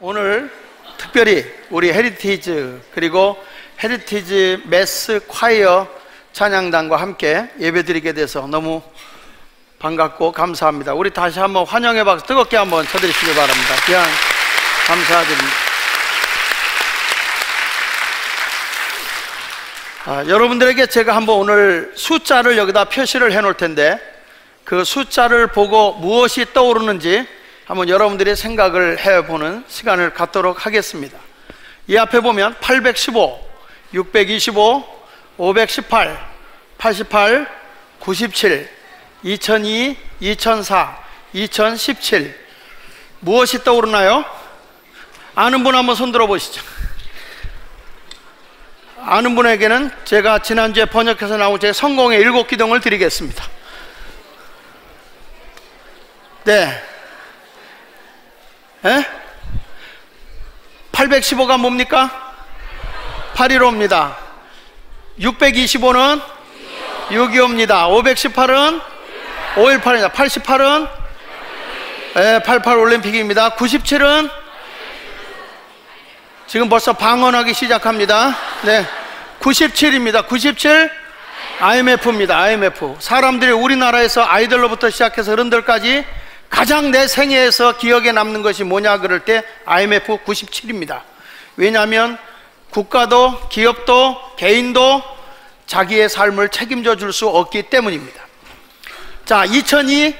오늘 특별히 우리 헤리티지 그리고 헤리티지 매스 콰이어 찬양단과 함께 예배드리게 돼서 너무 반갑고 감사합니다. 우리 다시 한번 환영의 박수 뜨겁게 한번 쳐드리시기 바랍니다. 그냥 감사드립니다. 여러분들에게 제가 한번 오늘 숫자를 여기다 표시를 해 놓을 텐데 그 숫자를 보고 무엇이 떠오르는지 한번 여러분들이 생각을 해보는 시간을 갖도록 하겠습니다. 이 앞에 보면 815, 625, 518, 88, 97, 2002, 2004, 2017 무엇이 떠오르나요? 아는 분 한번 손 들어보시죠. 아는 분에게는 제가 지난주에 번역해서 나온 제 성공의 7기둥을 드리겠습니다. 네. 815가 뭡니까? 815입니다. 625는 625입니다. 518은 518입니다. 88은 88 올림픽입니다. 97은 지금 벌써 방언하기 시작합니다. 네, 97입니다. 97 IMF입니다. IMF. 사람들이 우리나라에서 아이들로부터 시작해서 어른들까지 가장 내 생애에서 기억에 남는 것이 뭐냐 그럴 때 IMF 97입니다. 왜냐하면 국가도 기업도 개인도 자기의 삶을 책임져 줄 수 없기 때문입니다. 자, 2002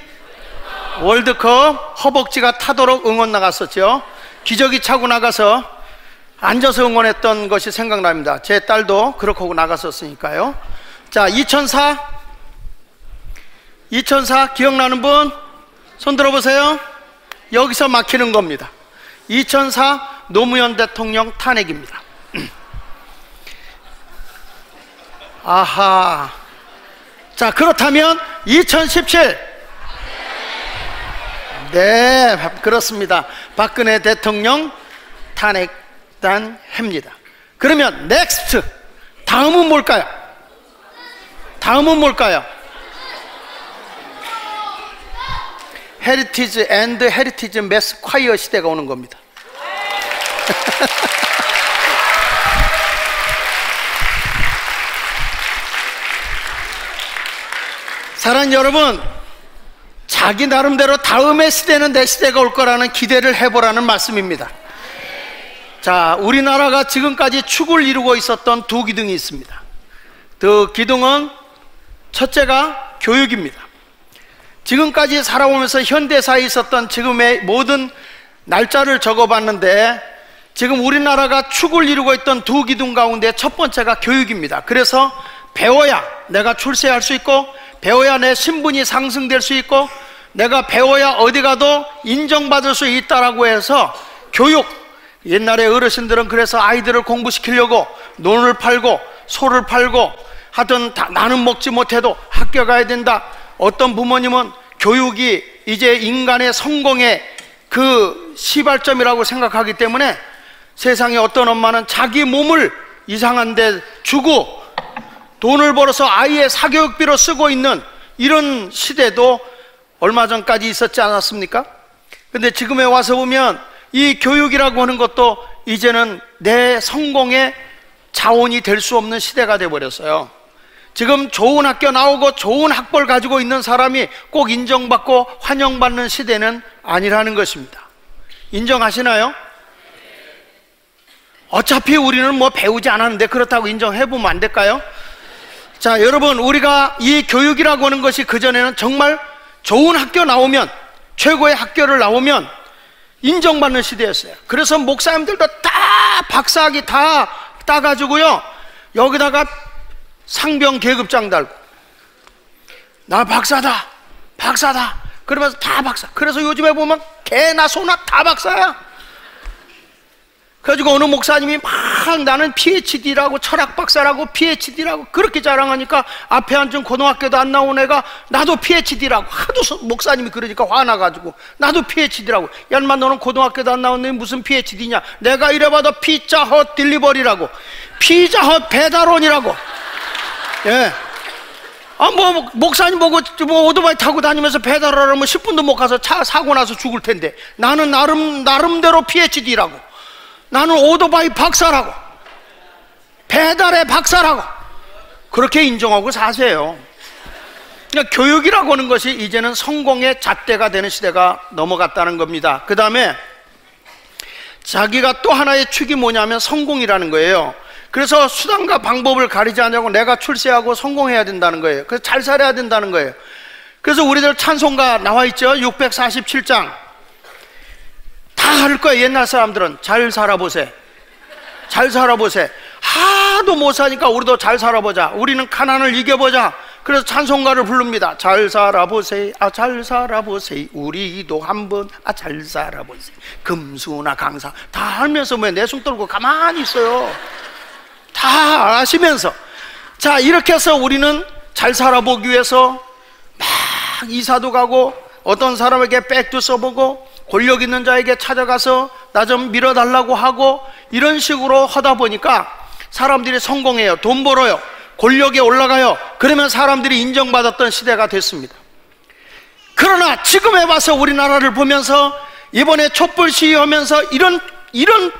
월드컵 허벅지가 타도록 응원 나갔었죠. 기저귀 차고 나가서 앉아서 응원했던 것이 생각납니다. 제 딸도 그렇게 하고 나갔었으니까요. 자, 2004 기억나는 분? 손 들어보세요. 여기서 막히는 겁니다. 2004 노무현 대통령 탄핵입니다. 아하. 자, 그렇다면 2017 네, 그렇습니다. 박근혜 대통령 탄핵단 해입니다. 그러면 넥스트 다음은 뭘까요? 다음은 뭘까요? 헤리티지 앤드 헤리티지 매스 콰이어 시대가 오는 겁니다. 사랑하는 여러분, 자기 나름대로 다음의 시대는 내 시대가 올 거라는 기대를 해보라는 말씀입니다. 자, 우리나라가 지금까지 축을 이루고 있었던 두 기둥이 있습니다. 그 기둥은 첫째가 교육입니다. 지금까지 살아오면서 현대사에 있었던 지금의 모든 날짜를 적어봤는데 지금 우리나라가 축을 이루고 있던 두 기둥 가운데 첫 번째가 교육입니다. 그래서 배워야 내가 출세할 수 있고 배워야 내 신분이 상승될 수 있고 내가 배워야 어디 가도 인정받을 수 있다라고 해서 교육, 옛날에 어르신들은 그래서 아이들을 공부시키려고 논을 팔고 소를 팔고 하여튼 나는 먹지 못해도 학교 가야 된다. 어떤 부모님은 교육이 이제 인간의 성공의 그 시발점이라고 생각하기 때문에 세상에 어떤 엄마는 자기 몸을 이상한 데 주고 돈을 벌어서 아이의 사교육비로 쓰고 있는 이런 시대도 얼마 전까지 있었지 않았습니까? 근데 지금에 와서 보면 이 교육이라고 하는 것도 이제는 내 성공의 자원이 될 수 없는 시대가 되어버렸어요. 지금 좋은 학교 나오고 좋은 학벌 가지고 있는 사람이 꼭 인정받고 환영받는 시대는 아니라는 것입니다. 인정하시나요? 어차피 우리는 뭐 배우지 않았는데 그렇다고 인정해보면 안 될까요? 자, 여러분, 우리가 이 교육이라고 하는 것이 그전에는 정말 좋은 학교 나오면, 최고의 학교를 나오면 인정받는 시대였어요. 그래서 목사님들도 다 박사학위 다 따가지고요, 여기다가 상병 계급장 달고 나 박사다 박사다 그러면서 다 박사. 그래서 요즘에 보면 개나 소나 다 박사야. 그래가지고 어느 목사님이 막 나는 PhD라고 철학 박사라고 PhD라고 그렇게 자랑하니까 앞에 앉은 고등학교도 안 나온 애가 나도 PhD라고 하도 목사님이 그러니까 화나가지고 나도 PhD라고. 야 인마 너는 고등학교도 안 나온 애 무슨 PhD냐. 내가 이래봐도 피자헛 딜리버리라고 피자헛 배달원이라고. 예. 목사님 보고 오토바이 타고 다니면서 배달하려면 10분도 못 가서 차 사고 나서 죽을 텐데, 나는 나름대로 PhD라고, 나는 오토바이 박사라고, 배달의 박사라고, 그렇게 인정하고 사세요. 그러니까 교육이라고 하는 것이 이제는 성공의 잣대가 되는 시대가 넘어갔다는 겁니다. 그 다음에 자기가 또 하나의 축이 뭐냐면 성공이라는 거예요. 그래서 수단과 방법을 가리지 않냐고 내가 출세하고 성공해야 된다는 거예요. 그래서 잘 살아야 된다는 거예요. 그래서 우리들 찬송가 나와 있죠. 647장 다 할 거예요. 옛날 사람들은 잘 살아보세, 잘 살아보세. 하도 못 사니까 우리도 잘 살아보자, 우리는 가난을 이겨보자. 그래서 찬송가를 부릅니다. 잘 살아보세, 잘 살아보세, 우리도 한번 잘 살아보세. 금수나 강사 다 하면서 왜 내숭 떨고 가만히 있어요? 다 아시면서. 자, 이렇게 해서 우리는 잘 살아보기 위해서 막 이사도 가고, 어떤 사람에게 백도 써보고, 권력 있는 자에게 찾아가서 나 좀 밀어달라고 하고, 이런 식으로 하다 보니까 사람들이 성공해요. 돈 벌어요. 권력에 올라가요. 그러면 사람들이 인정받았던 시대가 됐습니다. 그러나 지금에 와서 우리나라를 보면서 이번에 촛불 시위하면서 이런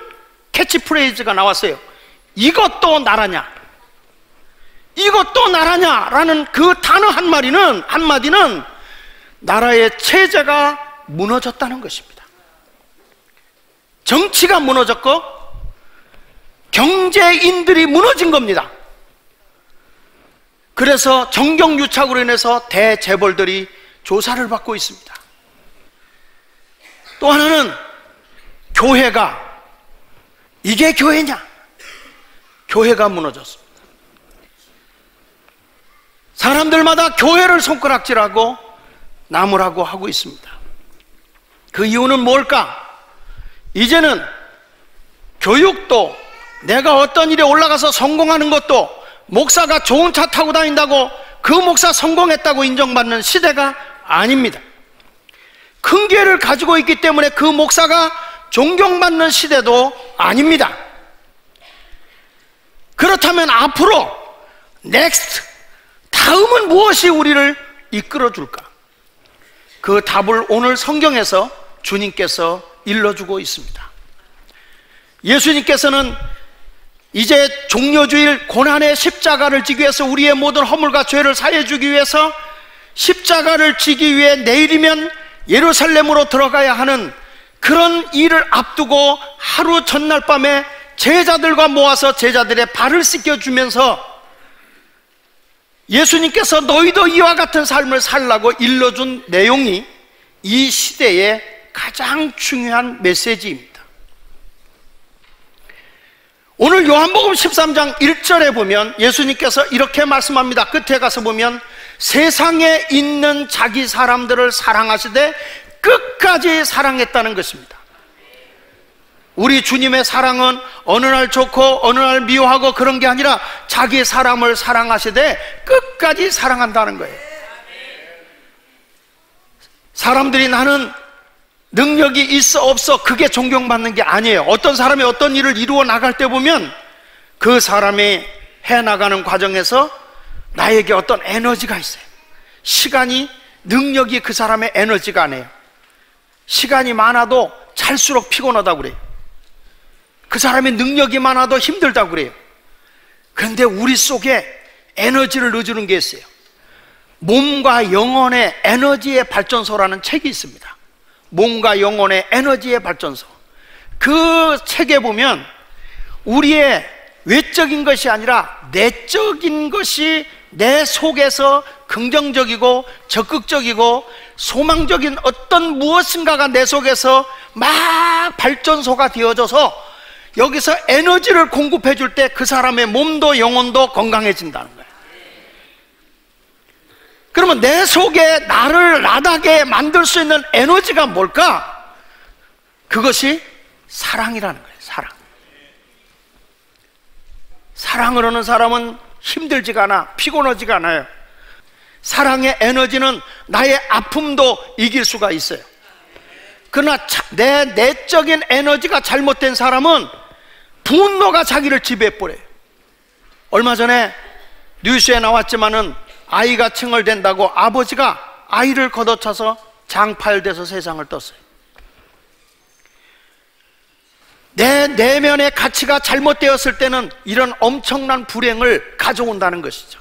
캐치프레이즈가 나왔어요. 이것도 나라냐, 이것도 나라냐 라는 그 단어 한마디는 나라의 체제가 무너졌다는 것입니다. 정치가 무너졌고 경제인들이 무너진 겁니다. 그래서 정경유착으로 인해서 대재벌들이 조사를 받고 있습니다. 또 하나는 교회가, 이게 교회냐? 교회가 무너졌습니다. 사람들마다 교회를 손가락질하고 나무라고 하고 있습니다. 그 이유는 뭘까? 이제는 교육도, 내가 어떤 일에 올라가서 성공하는 것도, 목사가 좋은 차 타고 다닌다고 그 목사 성공했다고 인정받는 시대가 아닙니다. 큰 교회를 가지고 있기 때문에 그 목사가 존경받는 시대도 아닙니다. 그렇다면 앞으로 넥스트, 다음은 무엇이 우리를 이끌어줄까? 그 답을 오늘 성경에서 주님께서 일러주고 있습니다. 예수님께서는 이제 종려주일 고난의 십자가를 지기 위해서, 우리의 모든 허물과 죄를 사해 주기 위해서 십자가를 지기 위해 내일이면 예루살렘으로 들어가야 하는 그런 일을 앞두고 하루 전날 밤에 제자들과 모아서 제자들의 발을 씻겨주면서 예수님께서 너희도 이와 같은 삶을 살라고 일러준 내용이 이 시대의 가장 중요한 메시지입니다. 오늘 요한복음 13장 1절에 보면 예수님께서 이렇게 말씀합니다. 끝에 가서 보면 세상에 있는 자기 사람들을 사랑하시되 끝까지 사랑했다는 것입니다. 우리 주님의 사랑은 어느 날 좋고 어느 날 미워하고 그런 게 아니라 자기 사람을 사랑하시되 끝까지 사랑한다는 거예요. 사람들이 나는 능력이 있어 없어 그게 존경받는 게 아니에요. 어떤 사람이 어떤 일을 이루어 나갈 때 보면 그 사람이 해나가는 과정에서 나에게 어떤 에너지가 있어요. 시간이, 능력이 그 사람의 에너지가 아니에요. 시간이 많아도 잘수록 피곤하다고 그래요. 그 사람의 능력이 많아도 힘들다고 그래요. 그런데 우리 속에 에너지를 넣어주는 게 있어요. 몸과 영혼의 에너지의 발전소라는 책이 있습니다. 몸과 영혼의 에너지의 발전소. 그 책에 보면 우리의 외적인 것이 아니라 내적인 것이 내 속에서 긍정적이고 적극적이고 소망적인 어떤 무엇인가가 내 속에서 막 발전소가 되어져서 여기서 에너지를 공급해 줄 때 그 사람의 몸도 영혼도 건강해진다는 거예요. 그러면 내 속에 나를 나다게 만들 수 있는 에너지가 뭘까? 그것이 사랑이라는 거예요. 사랑. 사랑을 하는 사람은 힘들지가 않아, 피곤하지가 않아요. 사랑의 에너지는 나의 아픔도 이길 수가 있어요. 그러나 내 내적인 에너지가 잘못된 사람은 분노가 자기를 지배해버려요. 얼마 전에 뉴스에 나왔지만은 아이가 칭얼댄다고 아버지가 아이를 걷어차서 장파열돼서 세상을 떴어요. 내 내면의 가치가 잘못되었을 때는 이런 엄청난 불행을 가져온다는 것이죠.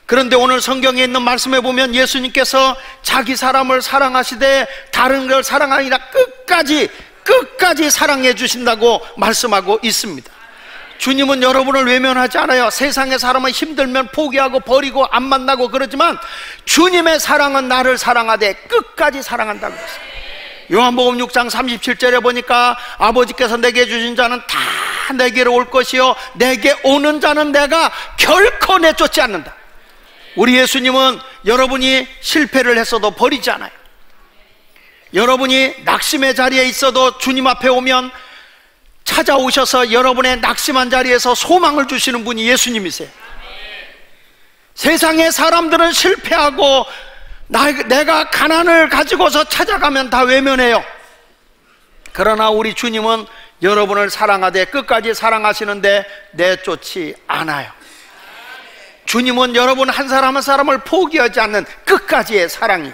그런데 오늘 성경에 있는 말씀에 보면 예수님께서 자기 사람을 사랑하시되 다른 걸 사랑하니라 끝까지 사랑해 주신다고 말씀하고 있습니다. 주님은 여러분을 외면하지 않아요. 세상의 사람은 힘들면 포기하고 버리고 안 만나고 그러지만 주님의 사랑은 나를 사랑하되 끝까지 사랑한다는 것입니다. 요한복음 6장 37절에 보니까 아버지께서 내게 주신 자는 다 내게로 올 것이요 내게 오는 자는 내가 결코 내쫓지 않는다. 우리 예수님은 여러분이 실패를 했어도 버리지 않아요. 여러분이 낙심의 자리에 있어도 주님 앞에 오면 찾아오셔서 여러분의 낙심한 자리에서 소망을 주시는 분이 예수님이세요. 세상의 사람들은 실패하고 내가 가난을 가지고서 찾아가면 다 외면해요. 그러나 우리 주님은 여러분을 사랑하되 끝까지 사랑하시는데 내쫓지 않아요. 주님은 여러분 한 사람 한 사람을 포기하지 않는 끝까지의 사랑이에요.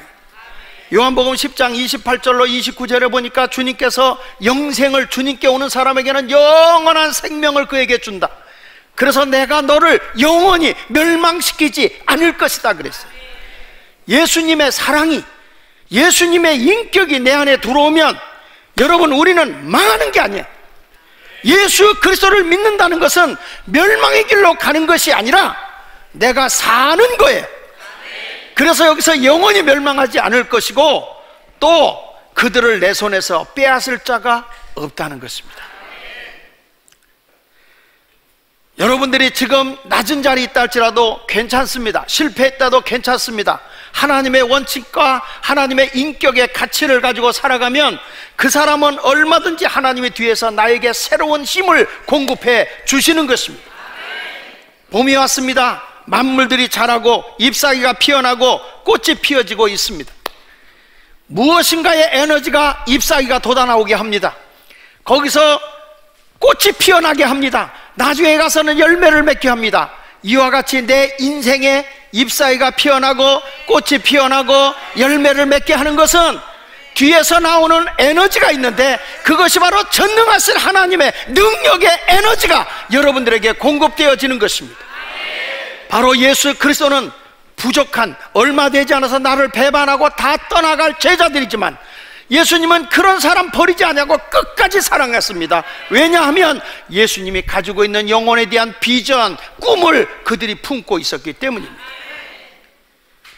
요한복음 10장 28절로 29절에 보니까 주님께서 영생을, 주님께 오는 사람에게는 영원한 생명을 그에게 준다. 그래서 내가 너를 영원히 멸망시키지 않을 것이다 그랬어요. 예수님의 사랑이, 예수님의 인격이 내 안에 들어오면 여러분 우리는 망하는 게 아니에요. 예수 그리스도를 믿는다는 것은 멸망의 길로 가는 것이 아니라 내가 사는 거예요. 그래서 여기서 영원히 멸망하지 않을 것이고 또 그들을 내 손에서 빼앗을 자가 없다는 것입니다. 여러분들이 지금 낮은 자리에 있다 할지라도 괜찮습니다. 실패했다도 괜찮습니다. 하나님의 원칙과 하나님의 인격의 가치를 가지고 살아가면 그 사람은 얼마든지 하나님의 뒤에서 나에게 새로운 힘을 공급해 주시는 것입니다. 봄이 왔습니다. 만물들이 자라고 잎사귀가 피어나고 꽃이 피어지고 있습니다. 무엇인가의 에너지가 잎사귀가 돋아나오게 합니다. 거기서 꽃이 피어나게 합니다. 나중에 가서는 열매를 맺게 합니다. 이와 같이 내 인생에 잎사귀가 피어나고 꽃이 피어나고 열매를 맺게 하는 것은 뒤에서 나오는 에너지가 있는데 그것이 바로 전능하신 하나님의 능력의 에너지가 여러분들에게 공급되어지는 것입니다. 바로 예수 그리스도는 부족한, 얼마 되지 않아서 나를 배반하고 다 떠나갈 제자들이지만 예수님은 그런 사람 버리지 않냐고 끝까지 사랑했습니다. 왜냐하면 예수님이 가지고 있는 영혼에 대한 비전, 꿈을 그들이 품고 있었기 때문입니다.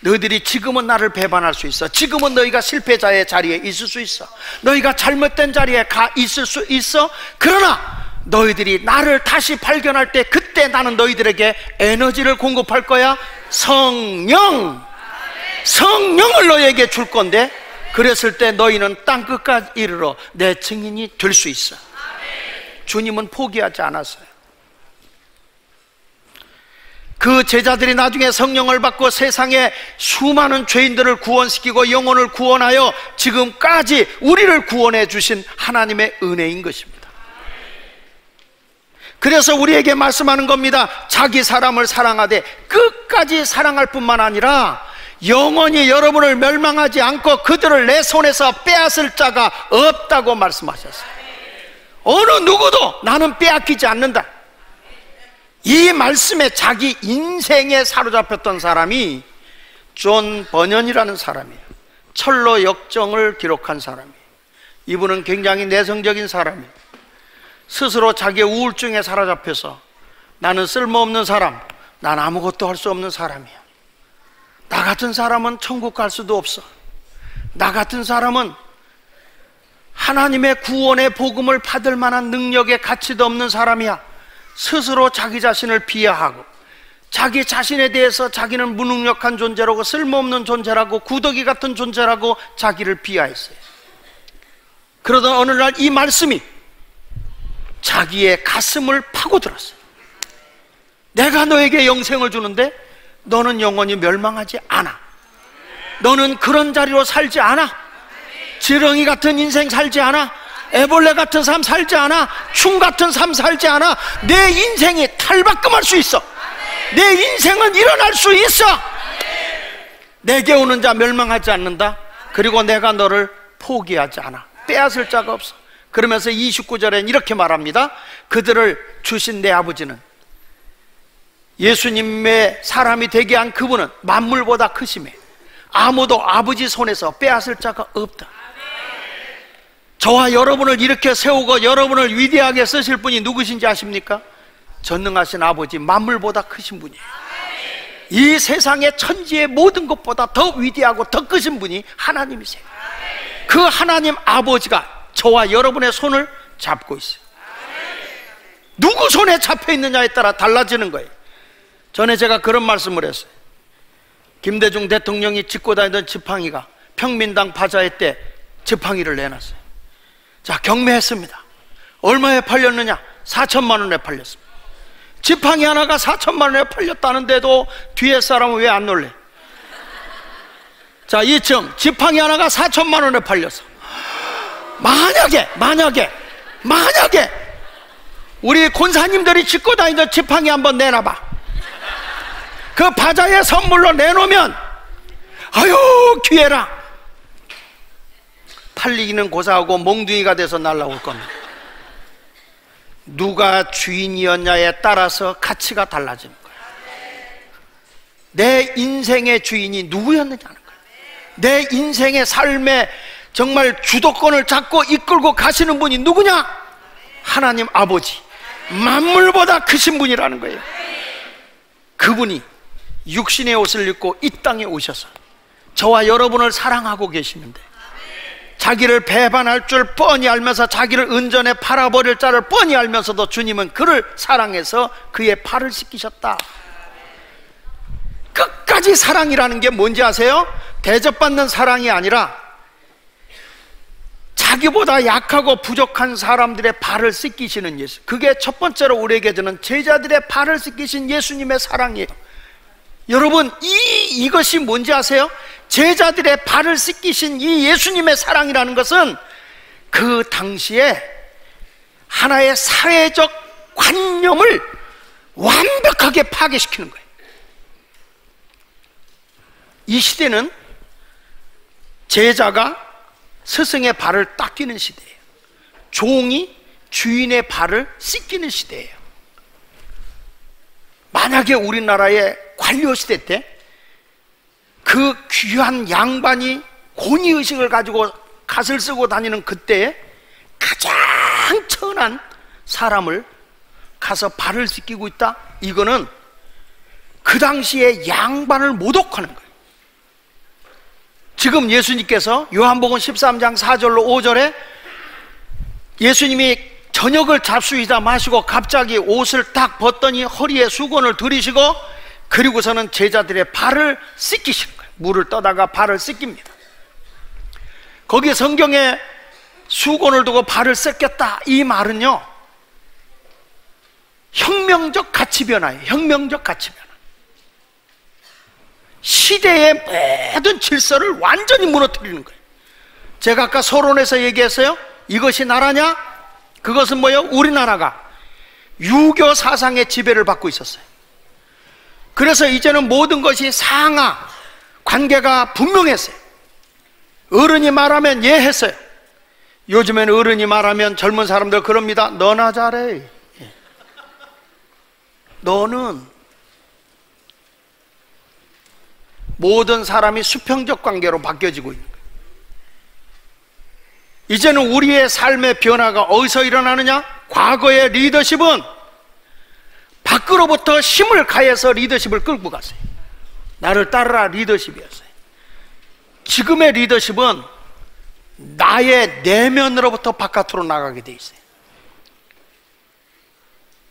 너희들이 지금은 나를 배반할 수 있어. 지금은 너희가 실패자의 자리에 있을 수 있어. 너희가 잘못된 자리에 가 있을 수 있어. 그러나 너희들이 나를 다시 발견할 때 그때 나는 너희들에게 에너지를 공급할 거야. 성령을 너희에게 줄 건데 그랬을 때 너희는 땅끝까지 이르러 내 증인이 될 수 있어. 주님은 포기하지 않았어요. 그 제자들이 나중에 성령을 받고 세상에 수많은 죄인들을 구원시키고 영혼을 구원하여 지금까지 우리를 구원해 주신 하나님의 은혜인 것입니다. 그래서 우리에게 말씀하는 겁니다. 자기 사람을 사랑하되 끝까지 사랑할 뿐만 아니라 영원히 여러분을 멸망하지 않고 그들을 내 손에서 빼앗을 자가 없다고 말씀하셨어요. 어느 누구도 나는 빼앗기지 않는다. 이 말씀에 자기 인생에 사로잡혔던 사람이 존 버년이라는 사람이에요. 철로 역정을 기록한 사람이에요. 이분은 굉장히 내성적인 사람이에요. 스스로 자기의 우울증에 사로잡혀서 나는 쓸모없는 사람, 난 아무것도 할 수 없는 사람이야. 나 같은 사람은 천국 갈 수도 없어. 나 같은 사람은 하나님의 구원의 복음을 받을 만한 능력의 가치도 없는 사람이야. 스스로 자기 자신을 비하하고 자기 자신에 대해서 자기는 무능력한 존재라고 쓸모없는 존재라고 구더기 같은 존재라고 자기를 비하했어요. 그러던 어느 날 이 말씀이 자기의 가슴을 파고들었어요. 내가 너에게 영생을 주는데 너는 영원히 멸망하지 않아. 너는 그런 자리로 살지 않아. 지렁이 같은 인생 살지 않아. 애벌레 같은 삶 살지 않아. 충 같은 삶 살지 않아. 내 인생이 탈바꿈할 수 있어. 내 인생은 일어날 수 있어. 내게 오는 자 멸망하지 않는다. 그리고 내가 너를 포기하지 않아. 빼앗을 자가 없어. 그러면서 29절엔 이렇게 말합니다. 그들을 주신 내 아버지는, 예수님의 사람이 되게 한 그분은 만물보다 크심에 아무도 아버지 손에서 빼앗을 자가 없다. 저와 여러분을 이렇게 세우고 여러분을 위대하게 쓰실 분이 누구신지 아십니까? 전능하신 아버지, 만물보다 크신 분이에요. 이 세상의 천지의 모든 것보다 더 위대하고 더 크신 분이 하나님이세요. 그 하나님 아버지가 저와 여러분의 손을 잡고 있어요. 누구 손에 잡혀 있느냐에 따라 달라지는 거예요. 전에 제가 그런 말씀을 했어요. 김대중 대통령이 짚고 다니던 지팡이가 평민당 바자회 때 지팡이를 내놨어요. 자, 경매했습니다. 얼마에 팔렸느냐? 4천만 원에 팔렸습니다. 지팡이 하나가 4천만 원에 팔렸다는데도 뒤에 사람은 왜 안 놀래? 자, 2층 지팡이 하나가 4천만 원에 팔렸어. 만약에 우리 권사님들이 짚고 다니던 지팡이 한번 내놔봐. 그 바자회 선물로 내놓으면 아유 기회라, 팔리기는 고사하고 몽둥이가 돼서 날아올 겁니다. 누가 주인이었냐에 따라서 가치가 달라지는 거예요. 내 인생의 주인이 누구였느냐는 거예요. 내 인생의 삶의 정말 주도권을 잡고 이끌고 가시는 분이 누구냐? 하나님 아버지, 만물보다 크신 분이라는 거예요. 그분이 육신의 옷을 입고 이 땅에 오셔서 저와 여러분을 사랑하고 계시는데, 자기를 배반할 줄 뻔히 알면서 자기를 은전에 팔아버릴 자를 뻔히 알면서도 주님은 그를 사랑해서 그의 발을 씻기셨다. 끝까지 사랑이라는 게 뭔지 아세요? 대접받는 사랑이 아니라 자기보다 약하고 부족한 사람들의 발을 씻기시는 예수, 그게 첫 번째로 우리에게 주는 제자들의 발을 씻기신 예수님의 사랑이에요. 여러분, 이것이 뭔지 아세요? 제자들의 발을 씻기신 이 예수님의 사랑이라는 것은 그 당시에 하나의 사회적 관념을 완벽하게 파괴시키는 거예요. 이 시대는 제자가 스승의 발을 닦이는 시대예요. 종이 주인의 발을 씻기는 시대예요. 만약에 우리나라의 관료 시대 때 그 귀한 양반이 권위의식을 가지고 갓을 쓰고 다니는 그때에 가장 천한 사람을 가서 발을 씻기고 있다? 이거는 그 당시에 양반을 모독하는 거예요. 지금 예수님께서 요한복음 13장 4절로 5절에 예수님이 저녁을 잡수이다 마시고 갑자기 옷을 딱 벗더니 허리에 수건을 들이시고 그리고서는 제자들의 발을 씻기시는 거예요. 물을 떠다가 발을 씻깁니다. 거기에 성경에 수건을 두고 발을 씻겼다, 이 말은요 혁명적 가치 변화예요. 혁명적 가치 변화. 시대의 모든 질서를 완전히 무너뜨리는 거예요. 제가 아까 서론에서 얘기했어요. 이것이 나라냐? 그것은 뭐예요? 우리나라가 유교 사상의 지배를 받고 있었어요. 그래서 이제는 모든 것이 상하 관계가 분명했어요. 어른이 말하면 예 했어요. 요즘에는 어른이 말하면 젊은 사람들 그럽니다. 너나 잘해. 너는. 모든 사람이 수평적 관계로 바뀌어지고 있는 거예요. 이제는 우리의 삶의 변화가 어디서 일어나느냐? 과거의 리더십은 밖으로부터 힘을 가해서 리더십을 끌고 갔어요. 나를 따르라 리더십이었어요. 지금의 리더십은 나의 내면으로부터 바깥으로 나가게 돼 있어요.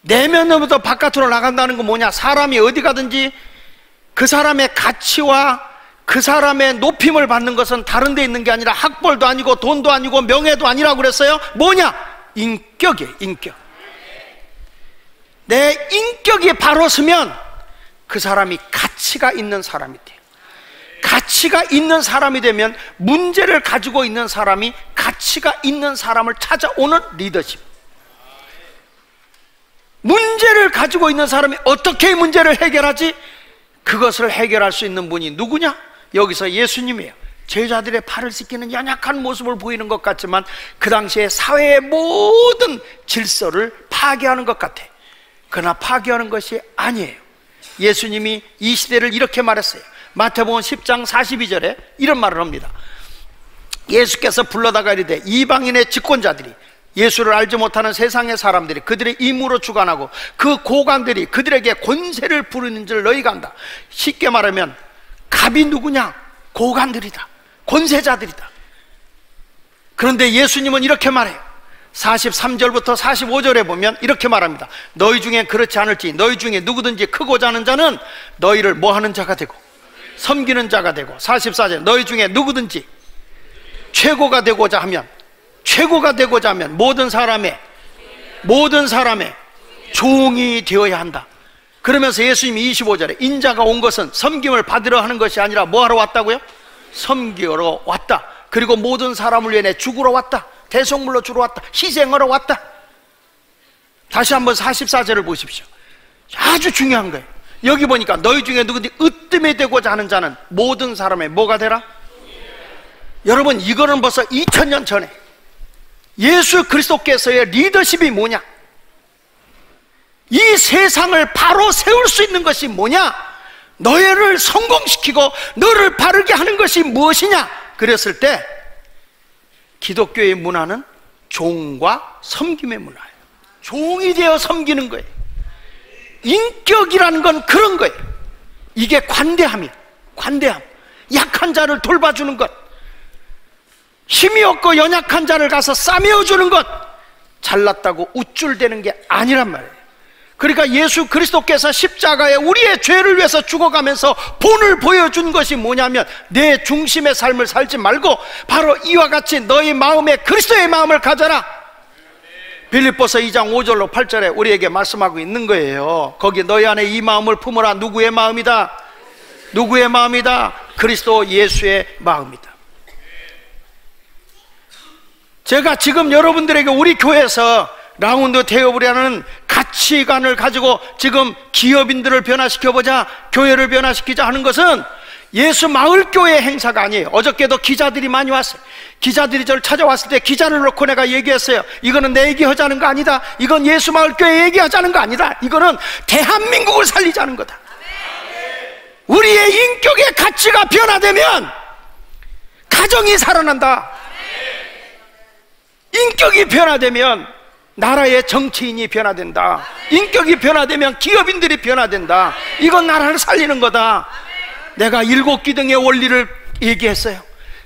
내면으로부터 바깥으로 나간다는 건 뭐냐? 사람이 어디 가든지 그 사람의 가치와 그 사람의 높임을 받는 것은 다른 데 있는 게 아니라 학벌도 아니고 돈도 아니고 명예도 아니라고 그랬어요. 뭐냐? 인격이에요. 인격. 내 인격이 바로 서면 그 사람이 가치가 있는 사람이 돼요. 가치가 있는 사람이 되면 문제를 가지고 있는 사람이 가치가 있는 사람을 찾아오는 리더십. 문제를 가지고 있는 사람이 어떻게 문제를 해결하지? 그것을 해결할 수 있는 분이 누구냐? 여기서 예수님이에요. 제자들의 팔을 씻기는 연약한 모습을 보이는 것 같지만 그 당시에 사회의 모든 질서를 파괴하는 것 같아. 그러나 파괴하는 것이 아니에요. 예수님이 이 시대를 이렇게 말했어요. 마태복음 10장 42절에 이런 말을 합니다. 예수께서 불러다가 이르되 이방인의 집권자들이, 예수를 알지 못하는 세상의 사람들이 그들의 임으로 주관하고 그 고관들이 그들에게 권세를 부르는 줄 너희가 안다. 쉽게 말하면 갑이 누구냐? 고관들이다, 권세자들이다. 그런데 예수님은 이렇게 말해요. 43절부터 45절에 보면 이렇게 말합니다. 너희 중에 그렇지 않을지 너희 중에 누구든지 크고자 하는 자는 너희를 뭐하는 자가 되고 섬기는 자가 되고, 44절 너희 중에 누구든지 최고가 되고자 하면 모든 사람의 종이 되어야 한다. 그러면서 예수님이 25절에 인자가 온 것은 섬김을 받으러 하는 것이 아니라 뭐하러 왔다고요? 섬기러 왔다. 그리고 모든 사람을 위해 죽으러 왔다. 대속물로 주러 왔다. 희생하러 왔다. 다시 한번 44절을 보십시오. 아주 중요한 거예요. 여기 보니까 너희 중에 누구든지 으뜸이 되고자 하는 자는 모든 사람의 뭐가 되라? 여러분, 이거는 벌써 2000년 전에 예수 그리스도께서의 리더십이 뭐냐? 이 세상을 바로 세울 수 있는 것이 뭐냐? 너희를 성공시키고 너를 바르게 하는 것이 무엇이냐? 그랬을 때 기독교의 문화는 종과 섬김의 문화예요. 종이 되어 섬기는 거예요. 인격이라는 건 그런 거예요. 이게 관대함이에요. 관대함. 약한 자를 돌봐주는 것, 힘이 없고 연약한 자를 가서 싸매어주는 것, 잘났다고 우쭐대는 게 아니란 말이에요. 그러니까 예수 그리스도께서 십자가에 우리의 죄를 위해서 죽어가면서 본을 보여준 것이 뭐냐면 내 중심의 삶을 살지 말고 바로 이와 같이 너희 마음에 그리스도의 마음을 가져라. 빌립보서 2장 5절로 8절에 우리에게 말씀하고 있는 거예요. 거기 너희 안에 이 마음을 품으라. 누구의 마음이다? 누구의 마음이다? 그리스도 예수의 마음이다. 제가 지금 여러분들에게 우리 교회에서 라운드 테이블이라는 가치관을 가지고 지금 기업인들을 변화시켜보자, 교회를 변화시키자 하는 것은 예수 마을교회 행사가 아니에요. 어저께도 기자들이 많이 왔어요. 기자들이 저를 찾아왔을 때 기자를 놓고 내가 얘기했어요. 이거는 내 얘기하자는 거 아니다. 이건 예수 마을교회 얘기하자는 거 아니다. 이거는 대한민국을 살리자는 거다. 우리의 인격의 가치가 변화되면 가정이 살아난다. 인격이 변화되면 나라의 정치인이 변화된다. 인격이 변화되면 기업인들이 변화된다. 이건 나라를 살리는 거다. 내가 7기둥의 원리를 얘기했어요.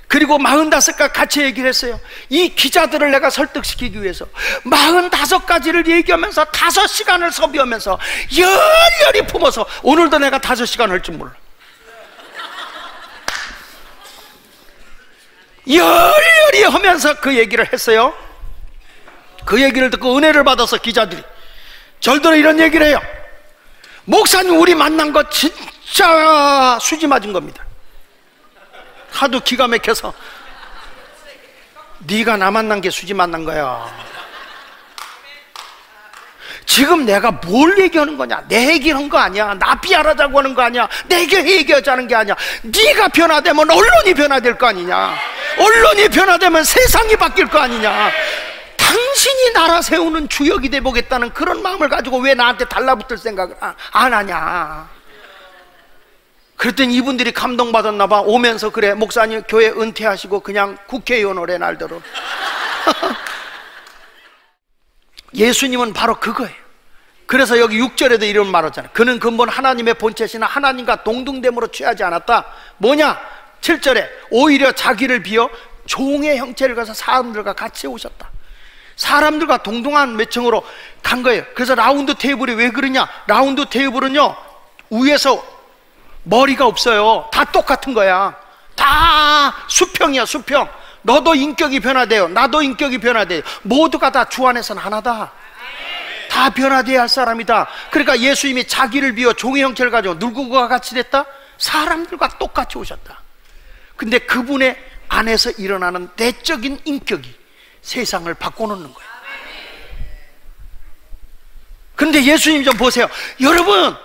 그리고 45가지 같이 얘기를 했어요. 이 기자들을 내가 설득시키기 위해서 45가지를 얘기하면서 5시간을 섭외하면서 열렬히 품어서 오늘도 내가 5시간 할 줄 몰라. 열렬히 하면서 그 얘기를 했어요. 그 얘기를 듣고 은혜를 받아서 기자들이 절대로 이런 얘기를 해요. 목사님, 우리 만난 거 진짜 수지 맞은 겁니다. 하도 기가 막혀서. 네가 나 만난 게 수지 만난 거야. 지금 내가 뭘 얘기하는 거냐? 내 얘기하는 거 아니야. 나 비하하자고 하는 거 아니야. 내게 얘기하자는 게 아니야. 네가 변화되면 언론이 변화될 거 아니냐. 언론이 변화되면 세상이 바뀔 거 아니냐. 당신이 나라 세우는 주역이 돼보겠다는 그런 마음을 가지고 왜 나한테 달라붙을 생각을 안 하냐. 그랬더니 이분들이 감동받았나 봐. 오면서 그래, 목사님 교회 은퇴하시고 그냥 국회의원을 해 날대로. 예수님은 바로 그거예요. 그래서 여기 6절에도 이런 말 하잖아요. 그는 근본 하나님의 본체시나 하나님과 동등됨으로 취하지 않았다. 뭐냐? 7절에 오히려 자기를 비워 종의 형체를 가서 사람들과 같이 오셨다. 사람들과 동등한 매청으로 간 거예요. 그래서 라운드 테이블이 왜 그러냐? 라운드 테이블은요, 위에서 머리가 없어요. 다 똑같은 거야. 다 수평이야, 수평. 너도 인격이 변화돼요. 나도 인격이 변화돼요. 모두가 다 주 안에서는 하나다. 다 변화돼야 할 사람이다. 그러니까 예수님이 자기를 비워 종의 형체를 가지고 누구와 같이 됐다? 사람들과 똑같이 오셨다. 근데 그분의 안에서 일어나는 내적인 인격이 세상을 바꿔놓는 거예요. 그런데 예수님 좀 보세요. 여러분,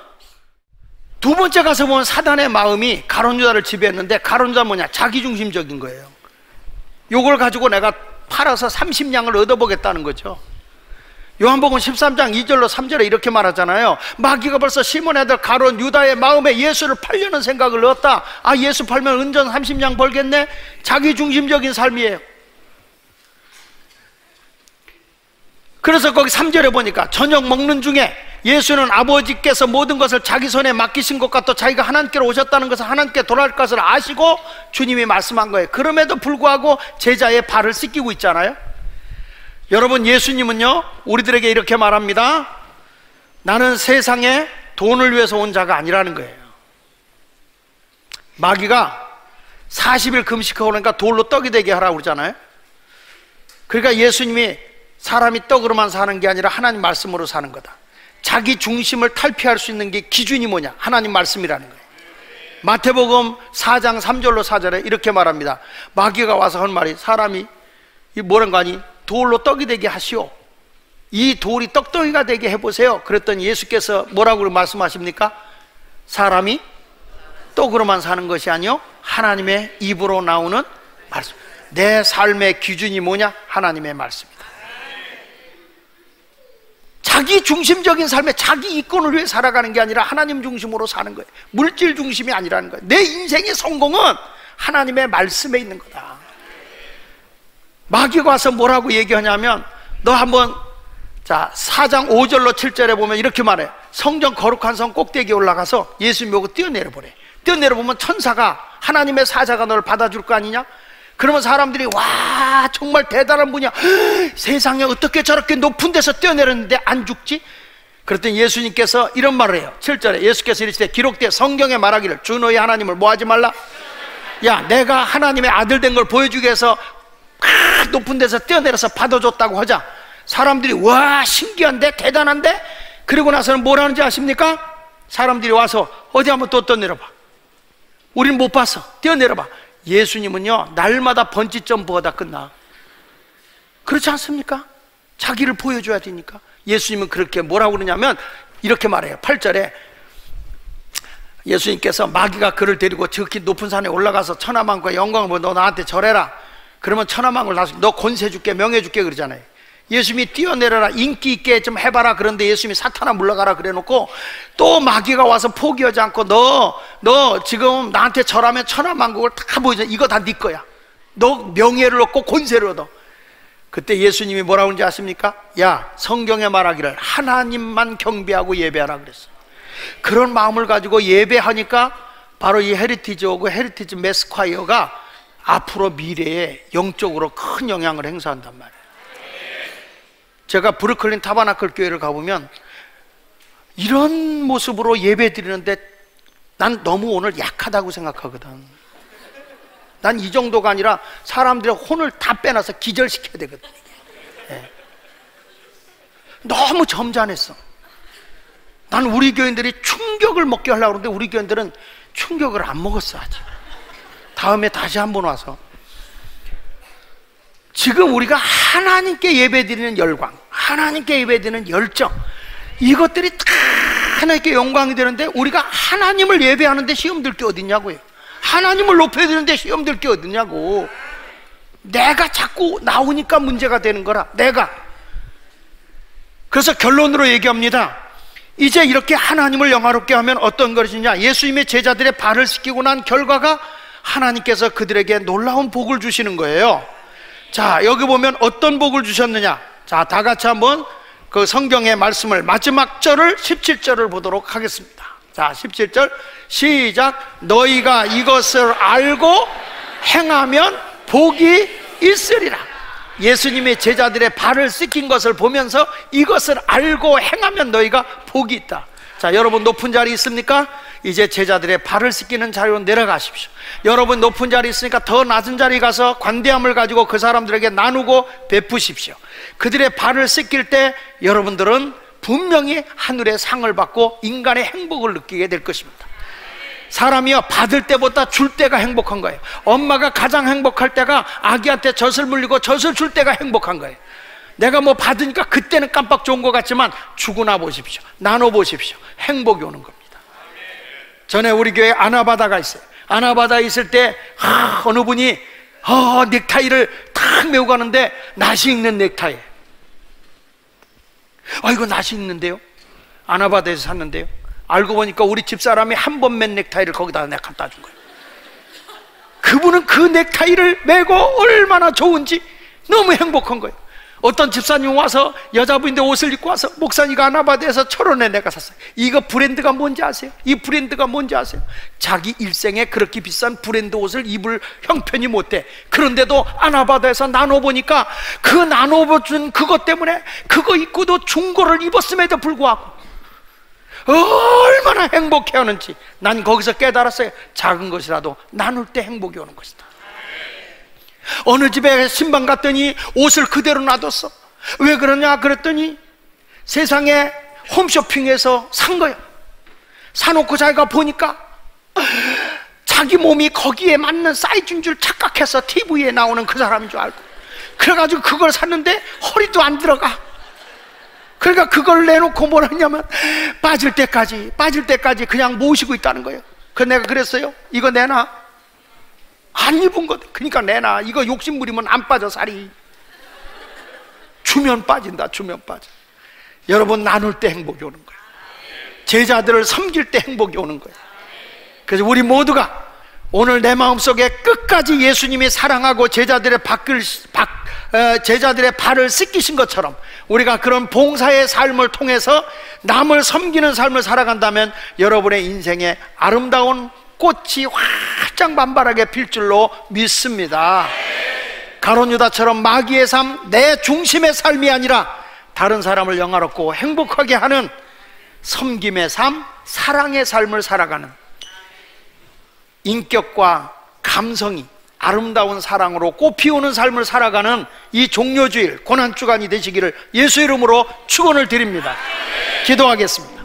두 번째 가서 보면 사단의 마음이 가룟 유다를 지배했는데, 가룟 유다 뭐냐? 자기중심적인 거예요. 요걸 가지고 내가 팔아서 30냥을 얻어보겠다는 거죠. 요한복음 13장 2절로 3절에 이렇게 말하잖아요. 마귀가 벌써 시몬의 아들 가룟 유다의 마음에 예수를 팔려는 생각을 넣었다. 아, 예수 팔면 은전 30냥 벌겠네? 자기중심적인 삶이에요. 그래서 거기 3절에 보니까 저녁 먹는 중에 예수는 아버지께서 모든 것을 자기 손에 맡기신 것과 또 자기가 하나님께로 오셨다는 것을, 하나님께 돌아갈 것을 아시고 주님이 말씀한 거예요. 그럼에도 불구하고 제자의 발을 씻기고 있잖아요. 여러분, 예수님은요 우리들에게 이렇게 말합니다. 나는 세상에 돈을 위해서 온 자가 아니라는 거예요. 마귀가 40일 금식하고 그러니까 돌로 떡이 되게 하라고 그러잖아요. 그러니까 예수님이 사람이 떡으로만 사는 게 아니라 하나님 말씀으로 사는 거다. 자기 중심을 탈피할 수 있는 게 기준이 뭐냐? 하나님 말씀이라는 거예요. 마태복음 4장 3절로 4절에 이렇게 말합니다. 마귀가 와서 한 말이, 사람이 이 뭐란 거 아니? 돌로 떡이 되게 하시오. 이 돌이 떡덩이가 되게 해보세요. 그랬더니 예수께서 뭐라고 말씀하십니까? 사람이 떡으로만 사는 것이 아니요 하나님의 입으로 나오는 말씀. 내 삶의 기준이 뭐냐? 하나님의 말씀이다. 자기 중심적인 삶에 자기 이권을 위해 살아가는 게 아니라 하나님 중심으로 사는 거예요. 물질 중심이 아니라는 거예요. 내 인생의 성공은 하나님의 말씀에 있는 거다. 마귀가 와서 뭐라고 얘기하냐면, 너 한번 자 4장 5절로 7절에 보면 이렇게 말해. 성전 거룩한 성 꼭대기에 올라가서 예수님 보고 뛰어내려 보래. 뛰어내려 보면 천사가, 하나님의 사자가 너를 받아줄 거 아니냐? 그러면 사람들이 와 정말 대단한 분이야, 세상에 어떻게 저렇게 높은 데서 뛰어내렸는데 안 죽지? 그랬더니 예수님께서 이런 말을 해요. 7절에 예수께서 이르시되 기록되어 성경에 말하기를 주 너희 하나님을 뭐하지 말라. 야, 내가 하나님의 아들 된 걸 보여주기 위해서 높은 데서 뛰어내려서 받아줬다고 하자. 사람들이 와 신기한데, 대단한데? 그리고 나서는 뭐라는지 아십니까? 사람들이 와서 어디 한번 또 뛰어내려봐. 우린 못 봤어. 뛰어내려봐. 예수님은요 날마다 번지 점프하다 끝나. 그렇지 않습니까? 자기를 보여줘야 되니까. 예수님은 그렇게 뭐라고 그러냐면 이렇게 말해요. 8절에 예수님께서 마귀가 그를 데리고 저기 높은 산에 올라가서 천하만과 영광을 보고 너 나한테 절해라. 그러면 천하만을 너 권세 줄게, 명예 줄게 그러잖아요. 예수님이 뛰어내려라, 인기 있게 좀 해봐라. 그런데 예수님이 사탄아 물러가라 그래놓고 또 마귀가 와서 포기하지 않고 너 지금 나한테 절하면 천하만국을 다 보여줘. 이거 다 네 거야. 너 명예를 얻고 권세를 얻어. 그때 예수님이 뭐라고 하는지 아십니까? 야, 성경에 말하기를 하나님만 경배하고 예배하라 그랬어. 그런 마음을 가지고 예배하니까 바로 이 헤리티지 오고 헤리티지 메스콰이어가 앞으로 미래에 영적으로 큰 영향을 행사한단 말이에요. 제가 브루클린 타바나클 교회를 가보면 이런 모습으로 예배 드리는데 난 너무 오늘 약하다고 생각하거든. 난 이 정도가 아니라 사람들의 혼을 다 빼놔서 기절시켜야 되거든. 네. 너무 점잖했어. 난 우리 교인들이 충격을 먹게 하려고 그러는데 우리 교인들은 충격을 안 먹었어 아직. 다음에 다시 한번 와서 지금 우리가 하나님께 예배드리는 열광, 하나님께 예배드리는 열정, 이것들이 다 하나님께 영광이 되는데 우리가 하나님을 예배하는데 시험 들 게 어딨냐고요. 하나님을 높여드리는데 시험 들 게 어딨냐고. 내가 자꾸 나오니까 문제가 되는 거라. 내가. 그래서 결론으로 얘기합니다. 이제 이렇게 하나님을 영화롭게 하면 어떤 것이냐. 예수님의 제자들의 발을 씻기고 난 결과가 하나님께서 그들에게 놀라운 복을 주시는 거예요. 자, 여기 보면 어떤 복을 주셨느냐. 자, 다 같이 한번 그 성경의 말씀을 마지막 절을 17절을 보도록 하겠습니다. 자, 17절 시작. 너희가 이것을 알고 행하면 복이 있으리라. 예수님의 제자들의 발을 씻긴 것을 보면서 이것을 알고 행하면 너희가 복이 있다. 자, 여러분 높은 자리 있습니까? 이제 제자들의 발을 씻기는 자리로 내려가십시오. 여러분 높은 자리 있으니까 더 낮은 자리 가서 관대함을 가지고 그 사람들에게 나누고 베푸십시오. 그들의 발을 씻길 때 여러분들은 분명히 하늘의 상을 받고 인간의 행복을 느끼게 될 것입니다. 사람이요 받을 때보다 줄 때가 행복한 거예요. 엄마가 가장 행복할 때가 아기한테 젖을 물리고 젖을 줄 때가 행복한 거예요. 내가 뭐 받으니까 그때는 깜빡 좋은 것 같지만 주고 나 보십시오. 나눠 보십시오. 행복이 오는 겁니다. 전에 우리 교회 아나바다가 있어요. 아나바다에 있을 때 어느 분이 넥타이를 탁 메고 가는데 낯이 익는 넥타이. 이거 낯이 익는데요? 아나바다에서 샀는데요. 알고 보니까 우리 집사람이 한 번 맨 넥타이를 거기다 내가 갖다 준 거예요. 그분은 그 넥타이를 메고 얼마나 좋은지 너무 행복한 거예요. 어떤 집사님 와서 여자분인데 옷을 입고 와서 목사님이 아나바다에서 1,000원에 내가 샀어요. 이거 브랜드가 뭔지 아세요? 이 브랜드가 뭔지 아세요? 자기 일생에 그렇게 비싼 브랜드 옷을 입을 형편이 못돼. 그런데도 아나바다에서 나눠보니까 그 나눠준 그것 때문에 그거 입고도 중고를 입었음에도 불구하고 얼마나 행복해하는지 난 거기서 깨달았어요. 작은 것이라도 나눌 때 행복이 오는 것이다. 어느 집에 신방 갔더니 옷을 그대로 놔뒀어. 왜 그러냐 그랬더니 세상에 홈쇼핑에서 산 거야. 사놓고 자기가 보니까 자기 몸이 거기에 맞는 사이즈인 줄 착각해서 TV에 나오는 그 사람인 줄 알고 그래가지고 그걸 샀는데 허리도 안 들어가. 그러니까 그걸 내놓고 뭘 했냐면 빠질 때까지 그냥 모시고 있다는 거예요. 그래서 내가 그랬어요. 이거 내놔. 안 입은 것, 그러니까 내놔. 이거 욕심 부리면 안 빠져 살이. 주면 빠진다. 주면 빠져. 여러분 나눌 때 행복이 오는 거예요. 제자들을 섬길 때 행복이 오는 거예요. 그래서 우리 모두가 오늘 내 마음속에 끝까지 예수님이 사랑하고 제자들의 발을 씻기신 것처럼 우리가 그런 봉사의 삶을 통해서 남을 섬기는 삶을 살아간다면 여러분의 인생에 아름다운 꽃이 활짝 만발하게 필 줄로 믿습니다. 가룟 유다처럼 마귀의 삶, 내 중심의 삶이 아니라 다른 사람을 영화롭고 행복하게 하는 섬김의 삶, 사랑의 삶을 살아가는 인격과 감성이 아름다운 사랑으로 꽃피우는 삶을 살아가는 이 종료주일 고난주간이 되시기를 예수 이름으로 축원을 드립니다. 기도하겠습니다.